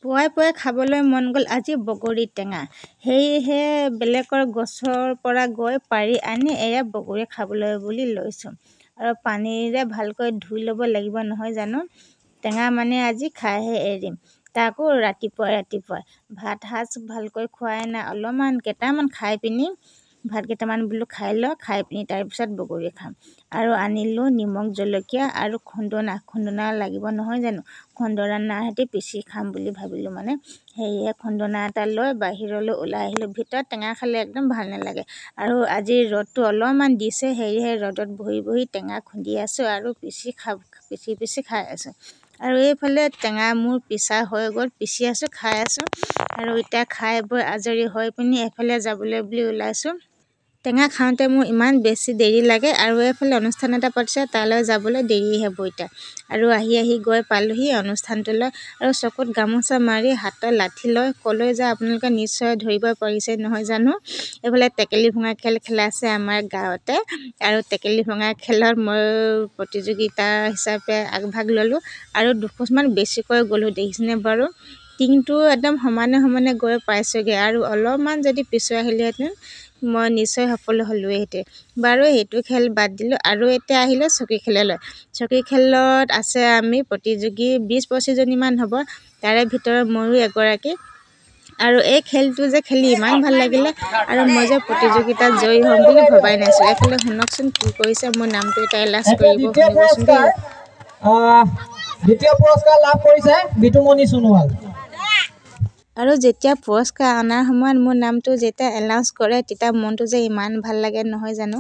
পুৱাই পুৱাই খাবলৈ মন গ'ল আজি বগৰী টেঙা। সেয়েহে বেলেগৰ গছৰ পৰা গৈ পাৰি আনি এয়া বগৰী খাবলৈ বুলি লৈছোঁ। আৰু পানীৰে ভালকৈ ধুই ল'ব লাগিব নহয় জানো। টেঙা মানে আজি খাইহে এৰিম, তাকো ৰাতিপুৱাই। ভাত সাজ ভালকৈ খোৱাই নাই, অলপমান কেইটামান খাই পিনি ভাত কেইটামান বোলো খাই পিনি তাৰপিছত বগৰী খাম। আৰু আনিলোঁ নিমখ জলকীয়া আৰু খুন্দনা লাগিব নহয় জানো। খুন্দনাৰ সৈতে পিচি খাম বুলি ভাবিলোঁ মানে। সেয়ে খুন্দনা এটা লৈ বাহিৰলৈ ওলাই আহিলোঁ। ভিতৰত টেঙা খালে একদম ভাল নালাগে। আৰু আজি ৰ'দটো অলপমান দিছে, সেয়েহে ৰ'দত বহি টেঙা খুন্দি আছোঁ আৰু পিচি খাই আছোঁ। আৰু এইফালে টেঙা মোৰ পিচা হৈ গ'ল, পিচি আছোঁ, খাই আছোঁ। আৰু এতিয়া খাই বৈ আজৰি হৈ পিনি এফালে যাবলৈ বুলি ওলাইছোঁ। টেঙা খাওঁতে মোৰ ইমান বেছি দেৰি লাগে আৰু এইফালে অনুষ্ঠান এটা পাতিছে, তালৈ যাবলৈ দেৰি হ'ব এতিয়া। আৰু আহি গৈ পালোহি অনুষ্ঠানটোলৈ আৰু চকুত গামোচা মাৰি হাতত লাঠি লৈ ক'লৈ যায় আপোনালোকে নিশ্চয় ধৰিব পাৰিছে নহয় জানো। এইফালে টেকেলি ভঙা খেল খেলাইছে আমাৰ গাঁৱতে। আৰু টেকেলি ভঙা খেলত মই প্ৰতিযোগিতা হিচাপে আগভাগ ল'লোঁ আৰু দুখোজমান বেছিকৈ গ'লোঁ, দেখিছেনে বাৰু। টিংটো একদম সমানে গৈ পাইছোঁগৈ আৰু অলপমান যদি পিছুৱাই আহিলোহেঁতেন মই নিশ্চয় সফল হ'লোঁহেঁতেন। বাৰু সেইটো খেল বাদ দিলোঁ আৰু এতিয়া আহিলোঁ চকী খেললৈ। চকী খেলত আছে আমি প্ৰতিযোগী 20-25 জনীমান হ'ব, তাৰে ভিতৰত ময়ো এগৰাকী। আৰু এই খেলটো যে খেলি ইমান ভাল লাগিলে আৰু মই যে প্ৰতিযোগিতাত জয়ী হ'ম বুলি ভবাই নাছিলোঁ। এইফালে শুনকচোন কি কৰিছে, মোৰ নামটো এতিয়া এলাচ কৰিব, শুনিবচোন দেই। দ্বিতীয় পুৰস্কাৰ লাভ কৰিছে বিতুমণি সোণোৱাল। আৰু যেতিয়া পুৰস্কাৰ অনাৰ সময়ত মোৰ নামটো যেতিয়া এনাউন্স কৰে তেতিয়া মনটো যে ইমান ভাল লাগে নহয় জানো।